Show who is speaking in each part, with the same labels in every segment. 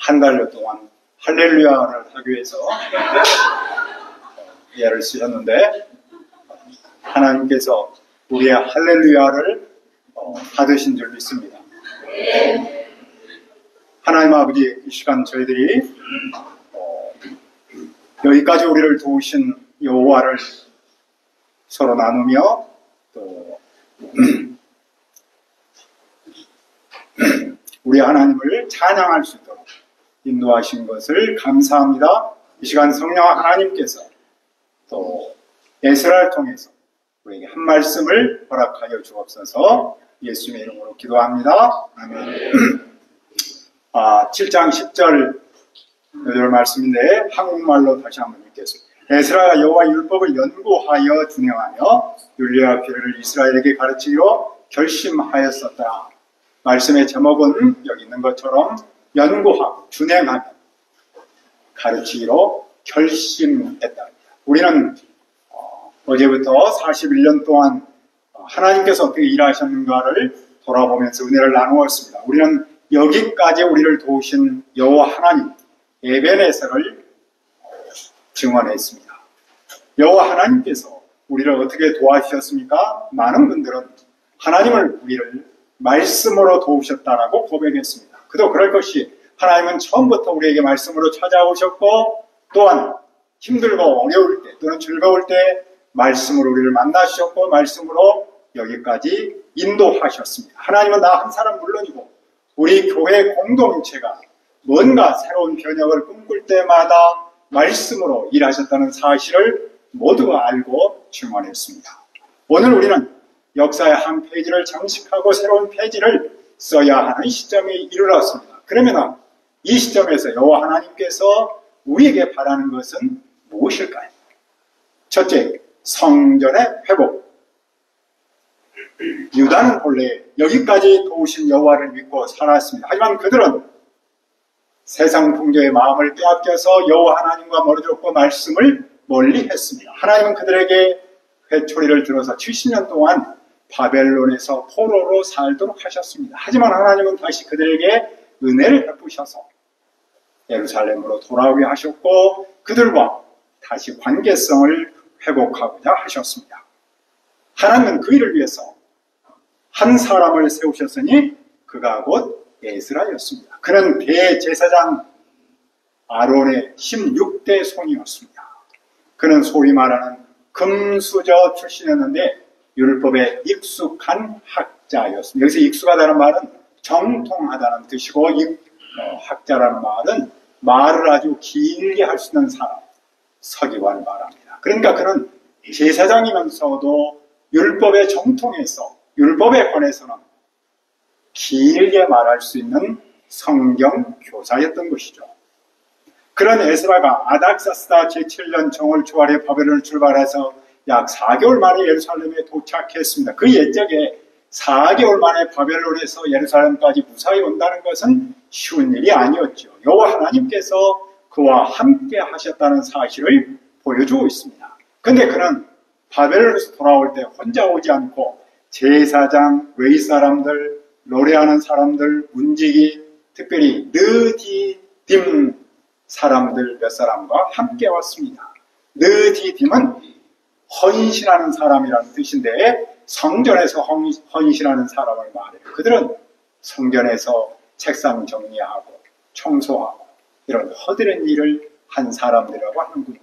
Speaker 1: 한 달여 동안 할렐루야를 하기 위해서 예를 쓰셨는데, 하나님께서 우리의 할렐루야를 받으신 줄 믿습니다. 하나님 아버지, 이 시간 저희들이 여기까지 우리를 도우신 여호와를 서로 나누며 또 우리 하나님을 찬양할 수 있도록 인도하신 것을 감사합니다. 이 시간 성령 하나님께서 또 에스라를 통해서 우리에게 한 말씀을 허락하여 주옵소서. 예수님의 이름으로 기도합니다. 아멘. 7장 10절 말씀인데 한국말로 다시 한번 읽겠습니다. 에스라가 여호와 율법을 연구하여 준행하며 율례와 규례를 이스라엘에게 가르치기로 결심하였었다. 말씀의 제목은 여기 있는 것처럼 연구하고 준행하며 가르치기로 결심했다. 우리는 어제부터 41년 동안 하나님께서 어떻게 일하셨는가를 돌아보면서 은혜를 나누었습니다. 우리는 여기까지 우리를 도우신 여호와 하나님 에벤에서를 증언했습니다. 여호와 하나님께서 우리를 어떻게 도와주셨습니까? 많은 분들은 하나님을 우리를 말씀으로 도우셨다라고 고백했습니다. 그도 그럴 것이 하나님은 처음부터 우리에게 말씀으로 찾아오셨고 또한 힘들고 어려울 때 또는 즐거울 때 말씀으로 우리를 만나셨고 말씀으로 여기까지 인도하셨습니다. 하나님은 나 한 사람 물론이고 우리 교회 공동체가 뭔가 새로운 변혁을 꿈꿀 때마다 말씀으로 일하셨다는 사실을 모두가 알고 증언했습니다. 오늘 우리는 역사의 한 페이지를 장식하고 새로운 페이지를 써야 하는 시점에 이르렀습니다. 그러면 이 시점에서 여호와 하나님께서 우리에게 바라는 것은 무엇일까요? 첫째, 성전의 회복. 유다는 본래 여기까지 도우신 여호와를 믿고 살았습니다. 하지만 그들은 세상 풍조의 마음을 빼앗겨서 여호와 하나님과 멀어졌고 말씀을 멀리했습니다. 하나님은 그들에게 회초리를 들어서 70년 동안 바벨론에서 포로로 살도록 하셨습니다. 하지만 하나님은 다시 그들에게 은혜를 베푸셔서 예루살렘으로 돌아오게 하셨고 그들과 다시 관계성을 회복하고자 하셨습니다. 하나님은 그 일을 위해서 한 사람을 세우셨으니 그가 곧 에스라였습니다. 그는 대제사장 아론의 16대 손이었습니다. 그는 소위 말하는 금수저 출신이었는데 율법에 익숙한 학자였습니다. 여기서 익숙하다는 말은 정통하다는 뜻이고 학자라는 말은 말을 아주 길게 할 수 있는 사람, 서기관을 말합니다. 그러니까 그는 제사장이면서도 율법의 정통에서 율법에 관해서는 길게 말할 수 있는 성경 교사였던 것이죠. 그런 에스라가 아닥사스다 제7년 정월 초하루에 바벨론을 출발해서 약 4개월 만에 예루살렘에 도착했습니다. 그 옛적에 4개월 만에 바벨론에서 예루살렘까지 무사히 온다는 것은 쉬운 일이 아니었죠. 여호와 하나님께서 그와 함께 하셨다는 사실을 보여주고 있습니다. 그런데 그는 바벨론에서 돌아올 때 혼자 오지 않고 제사장, 웨이 사람들, 노래하는 사람들, 문지기, 특별히 느디딤 사람들 몇 사람과 함께 왔습니다. 느디딤은 헌신하는 사람이라는 뜻인데 성전에서 헌신하는 사람을 말해요. 그들은 성전에서 책상 정리하고 청소하고 이런 허드렛 일을 한 사람들이라고 하는군요.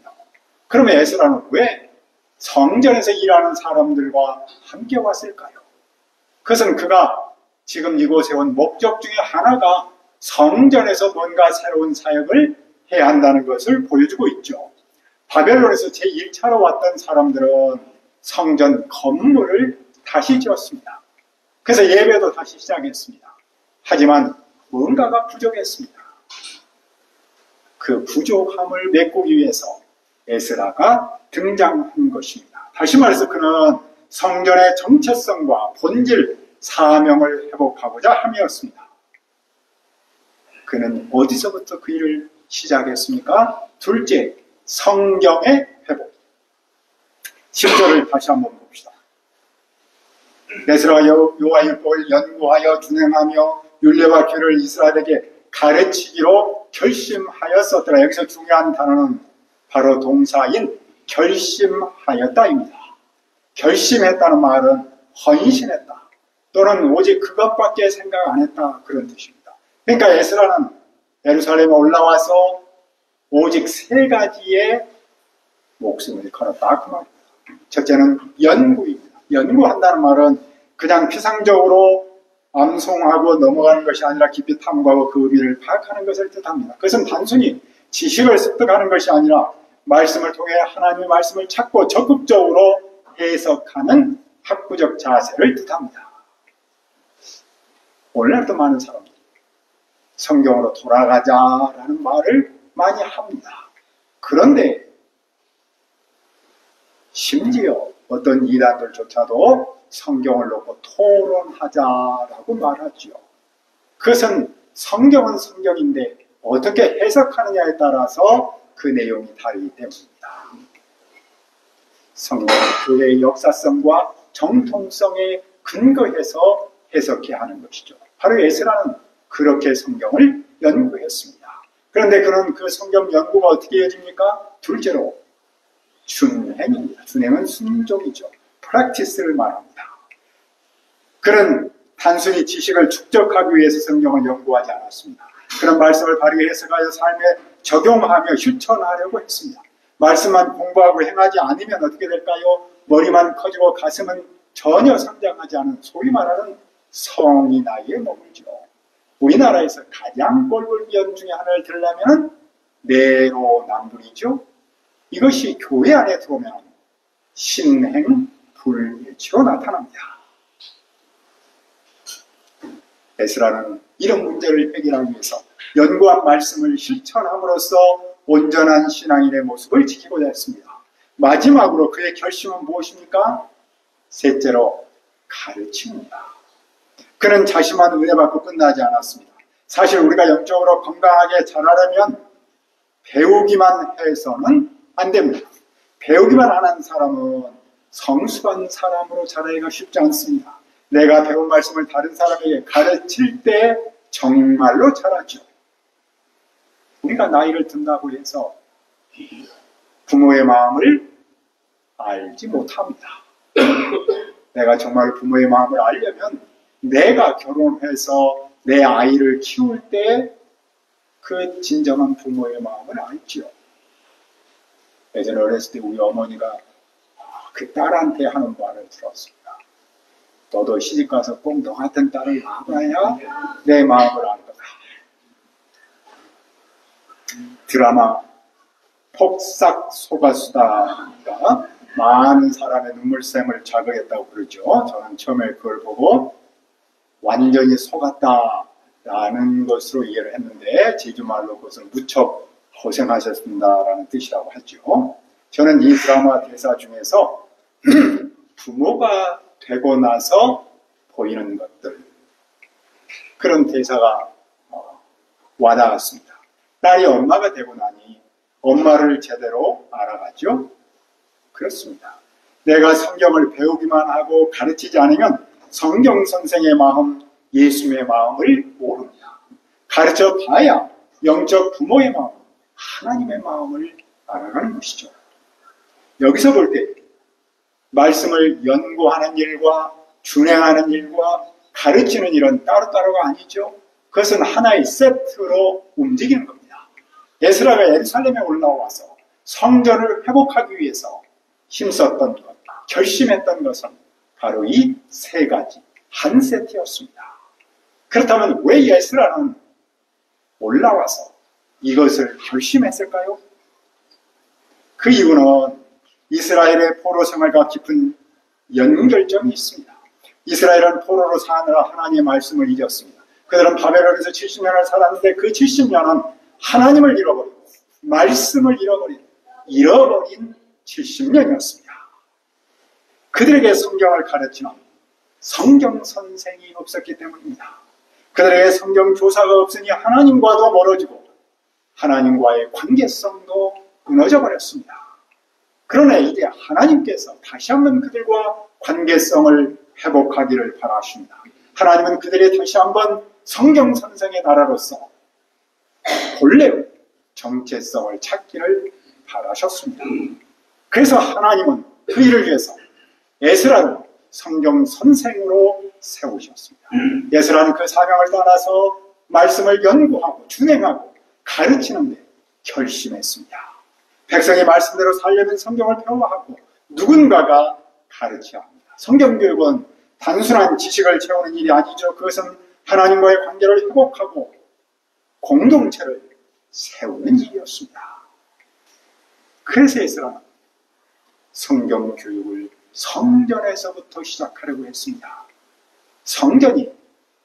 Speaker 1: 그러면 에스라는 왜 성전에서 일하는 사람들과 함께 왔을까요? 그것은 그가 지금 이곳에 온 목적 중에 하나가 성전에서 뭔가 새로운 사역을 해야 한다는 것을 보여주고 있죠. 바벨론에서 제1차로 왔던 사람들은 성전 건물을 다시 지었습니다. 그래서 예배도 다시 시작했습니다. 하지만 뭔가가 부족했습니다. 그 부족함을 메꾸기 위해서 에스라가 등장한 것입니다. 다시 말해서 그는 성전의 정체성과 본질, 사명을 회복하고자 함이었습니다. 그는 어디서부터 그 일을 시작했습니까? 둘째, 성경의 회복. 10절을 다시 한번 봅시다. 에스라가 여호와 율법을 연구하여 준행하며 율례와 규례를 이스라엘에게 가르치기로 결심하였었더라. 여기서 중요한 단어는 바로 동사인 결심하였다입니다. 결심했다는 말은 헌신했다 또는 오직 그것밖에 생각 안 했다 그런 뜻입니다. 그러니까 에스라는 예루살렘에 올라와서 오직 세 가지의 목숨을 걸었다 그 말입니다. 첫째는 연구입니다. 연구한다는 말은 그냥 피상적으로 암송하고 넘어가는 것이 아니라 깊이 탐구하고 그 의미를 파악하는 것을 뜻합니다. 그것은 단순히 지식을 습득하는 것이 아니라 말씀을 통해 하나님의 말씀을 찾고 적극적으로 해석하는 학구적 자세를 뜻합니다. 오늘날도 많은 사람들이 성경으로 돌아가자라는 말을 많이 합니다. 그런데 심지어 어떤 이단들조차도 성경을 놓고 토론하자라고 말하죠. 그것은 성경은 성경인데 어떻게 해석하느냐에 따라서 그 내용이 다르기 때문입니다. 성경은 교회의 역사성과 정통성에 근거해서 해석해야 하는 것이죠. 바로 에스라는 그렇게 성경을 연구했습니다. 그런데 그는 그 성경 연구가 어떻게 이어집니까? 둘째로 준행입니다. 준행은 순종이죠. 프랙티스를 말합니다. 그는 단순히 지식을 축적하기 위해서 성경을 연구하지 않았습니다. 그런 말씀을 바르게 해석하여 삶에 적용하며 실천하려고 했습니다. 말씀만 공부하고 행하지 않으면 어떻게 될까요? 머리만 커지고 가슴은 전혀 성장하지 않은 소위 말하는 성이 나이에 머물죠. 우리나라에서 가장 꼴불견 중에 하나를 들려면 내로남불이죠. 이것이 교회 안에 들어오면 신행불일치로 나타납니다. 에스라는 이런 문제를 해결하기 위해서 연구한 말씀을 실천함으로써 온전한 신앙인의 모습을 지키고자 했습니다. 마지막으로 그의 결심은 무엇입니까? 셋째로 가르칩니다. 그는 자신만 은혜 받고 끝나지 않았습니다. 사실 우리가 영적으로 건강하게 자라려면 배우기만 해서는 안 됩니다. 배우기만 하는 사람은 성숙한 사람으로 자라기가 쉽지 않습니다. 내가 배운 말씀을 다른 사람에게 가르칠 때 정말로 잘하죠. 우리가 나이를 든다고 해서 부모의 마음을 알지 못합니다. 내가 정말 부모의 마음을 알려면 내가 결혼해서 내 아이를 키울 때 그 진정한 부모의 마음을 알죠. 예전에 어렸을 때 우리 어머니가 그 딸한테 하는 말을 들었습니다. 너도 시집가서 꼭 너 같은 딸을 낳아야 내 마음을 알 거다. 드라마 폭삭 속았수다가 많은 사람의 눈물샘을 자극했다고 그러죠. 저는 처음에 그걸 보고 완전히 속았다라는 것으로 이해를 했는데 제주말로 그것은 무척 고생하셨습니다라는 뜻이라고 하죠. 저는 이 드라마 대사 중에서 부모가 되고 나서 보이는 것들 그런 대사가 와닿았습니다. 딸이 엄마가 되고 나니 엄마를 제대로 알아가죠. 그렇습니다. 내가 성경을 배우기만 하고 가르치지 않으면 성경 선생의 마음, 예수님의 마음을 모릅니다. 가르쳐 봐야 영적 부모의 마음, 하나님의 마음을 알아가는 것이죠. 여기서 볼 때 말씀을 연구하는 일과 준행하는 일과 가르치는 일은 따로따로가 아니죠. 그것은 하나의 세트로 움직이는 겁니다. 에스라가 예루살렘에 올라와서 성전을 회복하기 위해서 힘썼던 것, 결심했던 것은 바로 이 세 가지, 한 세트였습니다. 그렇다면 왜 에스라는 올라와서 이것을 결심했을까요? 그 이유는 이스라엘의 포로 생활과 깊은 연결점이 있습니다. 이스라엘은 포로로 사느라 하나님의 말씀을 잊었습니다. 그들은 바벨론에서 70년을 살았는데 그 70년은 하나님을 잃어버리고 말씀을 잃어버린 70년이었습니다. 그들에게 성경을 가르치는 성경 선생이 없었기 때문입니다. 그들에게 성경 교사가 없으니 하나님과도 멀어지고 하나님과의 관계성도 무너져 버렸습니다. 그러나 이제 하나님께서 다시 한번 그들과 관계성을 회복하기를 바라십니다. 하나님은 그들이 다시 한번 성경 선생의 나라로서 본래의 정체성을 찾기를 바라셨습니다. 그래서 하나님은 그 일을 위해서 에스라를 성경 선생으로 세우셨습니다. 에스라는 그 사명을 따라서 말씀을 연구하고 준행하고 가르치는 데 결심했습니다. 백성이 말씀대로 살려면 성경을 배워하고 누군가가 가르쳐야 합니다. 성경교육은 단순한 지식을 채우는 일이 아니죠. 그것은 하나님과의 관계를 회복하고 공동체를 세우는 일이었습니다. 그래서 에스라는 성경 교육을 성전에서부터 시작하려고 했습니다. 성전이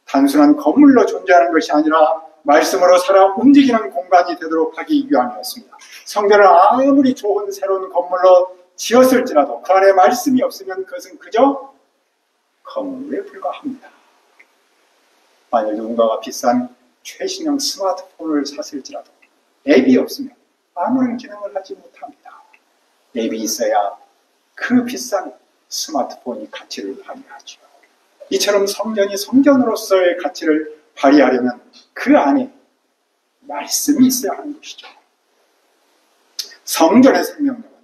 Speaker 1: 단순한 건물로 존재하는 것이 아니라 말씀으로 살아 움직이는 공간이 되도록 하기 위함이었습니다. 성전을 아무리 좋은 새로운 건물로 지었을지라도 그 안에 말씀이 없으면 그것은 그저 건물에 불과합니다. 만약 누군가가 비싼 최신형 스마트폰을 샀을지라도 앱이 없으면 아무런 기능을 하지 못합니다. 앱이 있어야 그 비싼 스마트폰이 가치를 발휘하죠. 이처럼 성전이 성전으로서의 가치를 발휘하려면 그 안에 말씀이 있어야 하는 것이죠. 성전의 생명력은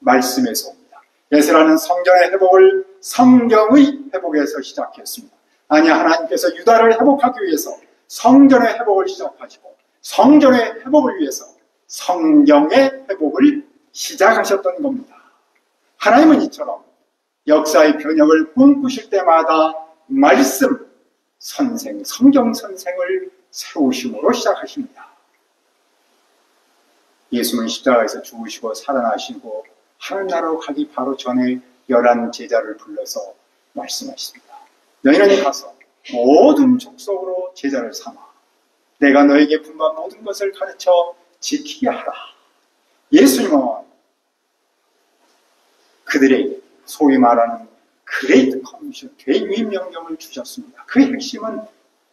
Speaker 1: 말씀에서 옵니다. 에스라는 성전의 회복을 성경의 회복에서 시작했습니다. 아니, 하나님께서 유다를 회복하기 위해서 성전의 회복을 시작하시고 성전의 회복을 위해서 성경의 회복을 시작하셨던 겁니다. 하나님은 이처럼 역사의 변혁을 꿈꾸실 때마다 말씀 선생, 성경 선생을 세우심으로 시작하십니다. 예수는 십자가에서 죽으시고 살아나시고 하늘나라로 가기 바로 전에 11 제자를 불러서 말씀하십니다. 너희는 가서 모든 족속으로 제자를 삼아 내가 너에게 분부한 모든 것을 가르쳐 지키게 하라. 예수님은 그들에게 소위 말하는 그레이트 커미션, 대위 명령을 주셨습니다. 그 핵심은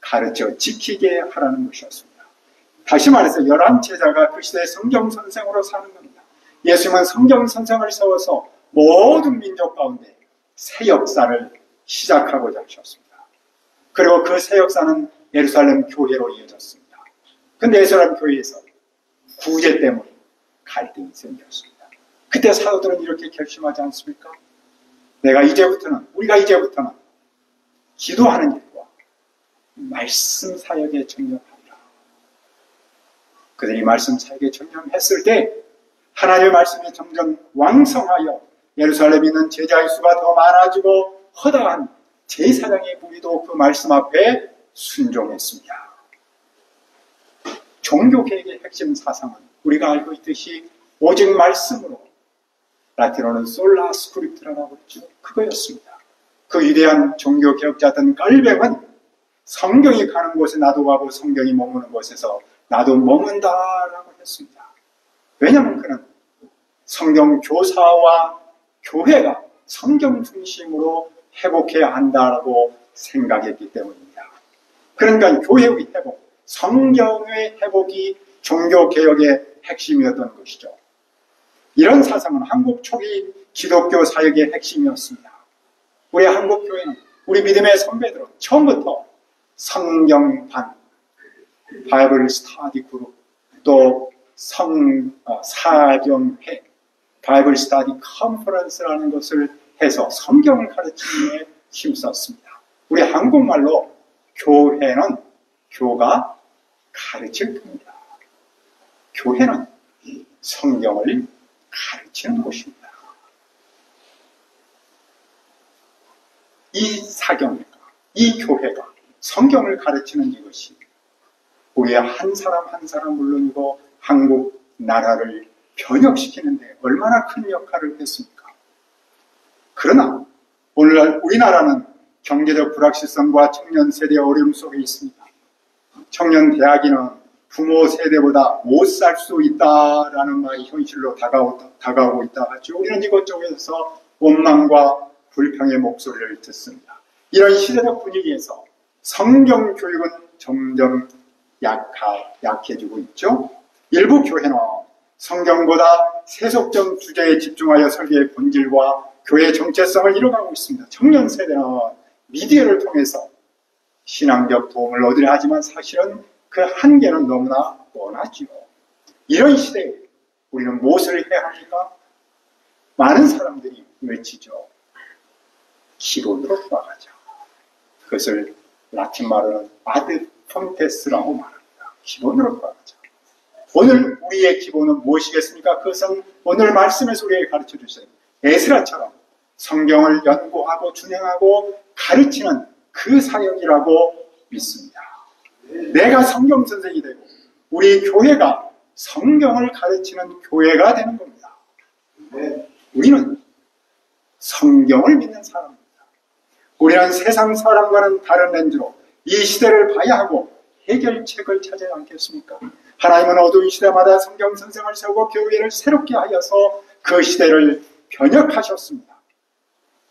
Speaker 1: 가르쳐 지키게 하라는 것이었습니다. 다시 말해서 11 제자가 그 시대의 성경 선생으로 사는 겁니다. 예수님은 성경 선생을 세워서 모든 민족 가운데 새 역사를 시작하고자 하셨습니다. 그리고 그 새 역사는 예루살렘 교회로 이어졌습니다. 그런데 예루살렘 교회에서 구제 때문에 갈등이 생겼습니다. 그때 사도들은 이렇게 결심하지 않습니까? 우리가 이제부터는 기도하는 일과 말씀 사역에 전념하리라. 그들이 말씀 사역에 전념했을 때 하나님의 말씀이 점점 왕성하여 예루살렘에 있는 제자의 수가 더 많아지고 허다한 제사장의 무리도 그 말씀 앞에 순종했습니다. 종교개혁의 핵심 사상은 우리가 알고 있듯이 오직 말씀으로, 라틴어는 솔라 스크립트라고 했죠. 그거였습니다. 그 위대한 종교개혁자던 깔뱅은 성경이 가는 곳에 나도 가고 성경이 머무는 곳에서 나도 머문다라고 했습니다. 왜냐하면 그는 성경 교사와 교회가 성경 중심으로 회복해야 한다라고 생각했기 때문입니다. 그러니까 교회의 회복, 성경의 회복이 종교개혁의 핵심이었던 것이죠. 이런 사상은 한국 초기 기독교 사역의 핵심이었습니다. 우리 한국교회는 우리 믿음의 선배들은 처음부터 성경반, 바이블 스터디 그룹, 또 사경회, 바이블 스터디 컨퍼런스라는 것을 해서 성경을 가르치는 데 힘썼습니다. 우리 한국말로 교회는 교가 가르칠 겁니다. 교회는 성경을 가르치는 곳입니다. 이 사경회가, 이 교회가 성경을 가르치는 이것이 우리의 한 사람 한 사람 물론이고 한국 나라를 변혁시키는데 얼마나 큰 역할을 했습니까? 그러나 오늘날 우리나라는 경제적 불확실성과 청년 세대의 어려움 속에 있습니다. 청년 대학인은 부모 세대보다 못 살 수 있다라는 말이 현실로 다가오고 있다 하죠. 우리는 이것저것에서 원망과 불평의 목소리를 듣습니다. 이런 시대적 분위기에서 성경 교육은 점점 약해지고 있죠. 일부 교회는 성경보다 세속적 주제에 집중하여 설교의 본질과 교회의 정체성을 잃어가고 있습니다. 청년 세대는 미디어를 통해서 신앙적 도움을 얻으려 하지만 사실은 그 한계는 너무나 뻔하지요. 이런 시대에 우리는 무엇을 해야 합니까? 많은 사람들이 외치죠. 기본으로 돌아가자. 그것을 라틴 말로는 아드 폰테스라고 말합니다. 기본으로 돌아가자. 오늘 우리의 기본은 무엇이겠습니까? 그것은 오늘 말씀에서 우리에게 가르쳐 주신 에스라처럼 성경을 연구하고 준행하고 가르치는 그 사역이라고 믿습니다. 내가 성경 선생이 되고 우리 교회가 성경을 가르치는 교회가 되는 겁니다. 우리는 성경을 믿는 사람입니다. 우리는 세상 사람과는 다른 렌즈로 이 시대를 봐야 하고 해결책을 찾아야 않겠습니까? 하나님은 어두운 시대마다 성경 선생을 세우고 교회를 새롭게 하여서 그 시대를 변혁하셨습니다.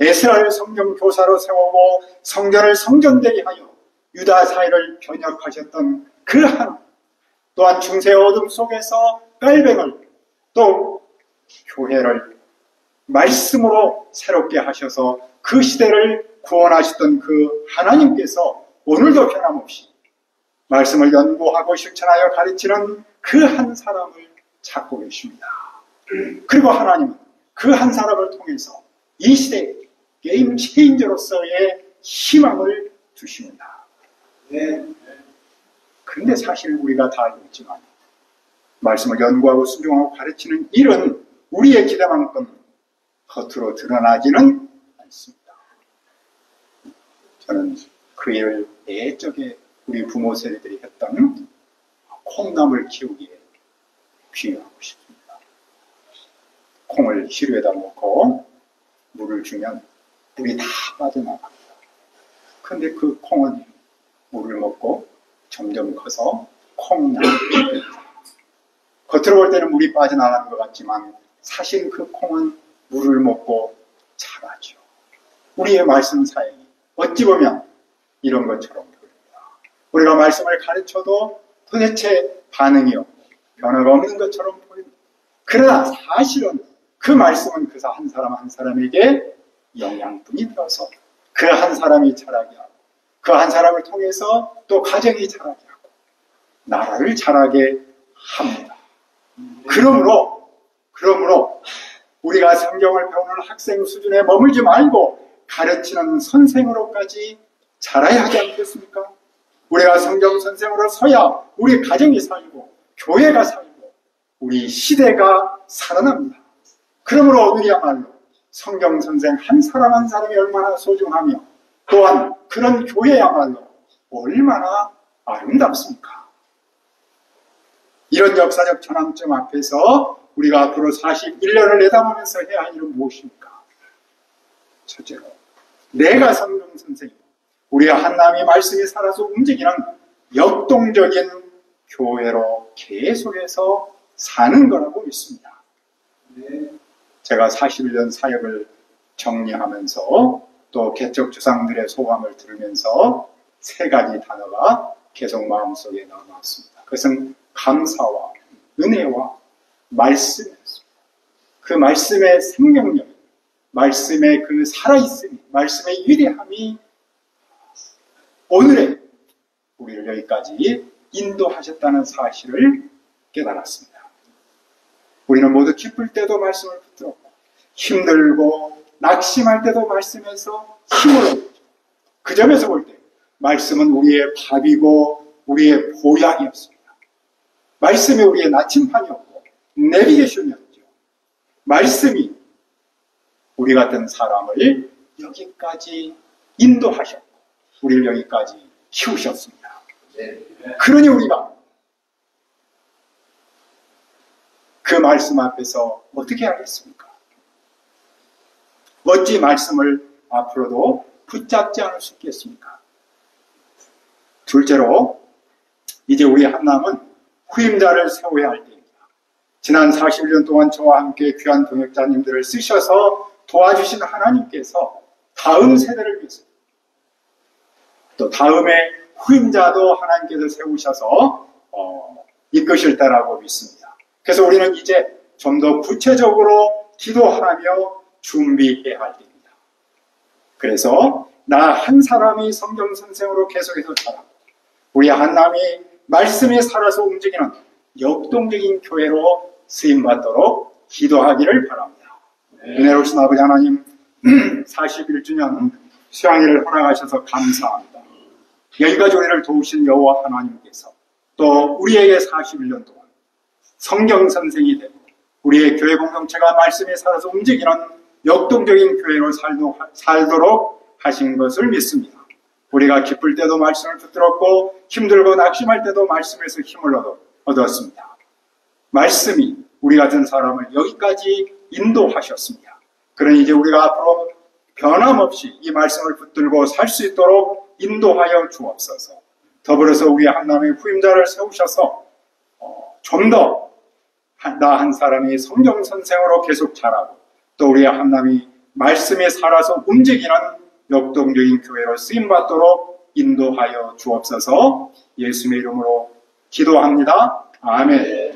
Speaker 1: 에스라를 성경 교사로 세우고 성전을 성전되게 하여 유다 사회를 변혁하셨던 그 하나님, 또한 중세의 어둠 속에서 깔뱅을 또 교회를 말씀으로 새롭게 하셔서 그 시대를 구원하셨던 그 하나님께서 오늘도 변함없이 말씀을 연구하고 실천하여 가르치는 그 한 사람을 찾고 계십니다. 그리고 하나님은 그 한 사람을 통해서 이 시대에 게임 체인저로서의 희망을 주십니다. 그런데 사실 우리가 다 알고 있지만 말씀을 연구하고 순종하고 가르치는 일은 우리의 기대만큼 겉으로 드러나지는 않습니다. 저는 그 일을 예적에 우리 부모 세대들이 했던 콩나물 키우기에 비유하고 싶습니다. 콩을 시루에다 넣고 물을 주면 물이 다 빠져나갑니다. 그런데 그 콩은 물을 먹고 점점 커서 콩나물이 됩니다. 겉으로 볼 때는 물이 빠져나가는 것 같지만 사실 그 콩은 물을 먹고 자라죠. 우리의 말씀 사역이 어찌 보면 이런 것처럼 보입니다. 우리가 말씀을 가르쳐도 도대체 반응이 없고 변화가 없는 것처럼 보입니다. 그러나 사실은 그 말씀은 그 한 사람 한 사람에게 영양분이 되어서 그 한 사람이 자라게 하고 그 한 사람을 통해서 또 가정이 자라게 하고 나라를 자라게 합니다. 그러므로 우리가 성경을 배우는 학생 수준에 머물지 말고 가르치는 선생으로까지 자라야 하지 않겠습니까? 우리가 성경 선생으로 서야 우리 가정이 살고 교회가 살고 우리 시대가 살아납니다. 그러므로 오늘이야말로 성경 선생 한 사람 한 사람이 얼마나 소중하며 또한 그런 교회야말로 얼마나 아름답습니까? 이런 역사적 전환점 앞에서 우리가 앞으로 41년을 내다보면서 해야 할 일은 무엇입니까? 첫째로 내가 성경 선생이고 우리 한남이 말씀이 살아서 움직이는 역동적인 교회로 계속해서 사는 거라고 믿습니다. 제가 41년 사역을 정리하면서 또 개척 주상들의 소감을 들으면서 세 가지 단어가 계속 마음속에 남았습니다. 그것은 감사와 은혜와 말씀이었습니다. 그 말씀의 생명력, 말씀의 그 살아있음이, 말씀의 위대함이 오늘의 우리를 여기까지 인도하셨다는 사실을 깨달았습니다. 우리는 모두 기쁠 때도 말씀을 붙들었고 힘들고 낙심할 때도 말씀에서 힘을 얻죠. 그 점에서 볼 때 말씀은 우리의 밥이고 우리의 보약이었습니다. 말씀이 우리의 나침판이었고 내비게이션이었죠. 말씀이 우리 같은 사람을 여기까지 인도하셨고 우리를 여기까지 키우셨습니다. 그러니 우리가 그 말씀 앞에서 어떻게 하겠습니까? 어찌 말씀을 앞으로도 붙잡지 않을 수 있겠습니까? 둘째로 이제 우리 한남은 후임자를 세워야 할 때입니다. 지난 41년 동안 저와 함께 귀한 동역자님들을 쓰셔서 도와주신 하나님께서 다음 세대를 위해서 또 다음의 후임자도 하나님께서 세우셔서 이끄실 때라고 믿습니다. 그래서 우리는 이제 좀 더 구체적으로 기도하며 준비해야 할 때입니다. 그래서 나 한 사람이 성경 선생으로 계속해서 자라고 우리 한남이 말씀에 살아서 움직이는 역동적인 교회로 쓰임받도록 기도하기를 바랍니다. 은혜로우신 아버지 하나님, 41주년 수양회를 허락하셔서 감사합니다. 여기까지 우리를 도우신 여호와 하나님께서 또 우리에게 41년 동안 성경 선생이 되고 우리의 교회 공동체가 말씀에 살아서 움직이는 역동적인 교회로 살도록 하신 것을 믿습니다. 우리가 기쁠 때도 말씀을 붙들었고 힘들고 낙심할 때도 말씀에서 힘을 얻었습니다. 말씀이 우리 같은 사람을 여기까지 인도하셨습니다. 그러니 이제 우리가 앞으로 변함없이 이 말씀을 붙들고 살 수 있도록 인도하여 주옵소서. 더불어서 우리 한남의 후임자를 세우셔서 좀 더 나 한 사람이 성경 선생으로 계속 자라고 또 우리 한남이 말씀에 살아서 움직이는 역동적인 교회로 쓰임받도록 인도하여 주옵소서. 예수님의 이름으로 기도합니다. 아멘.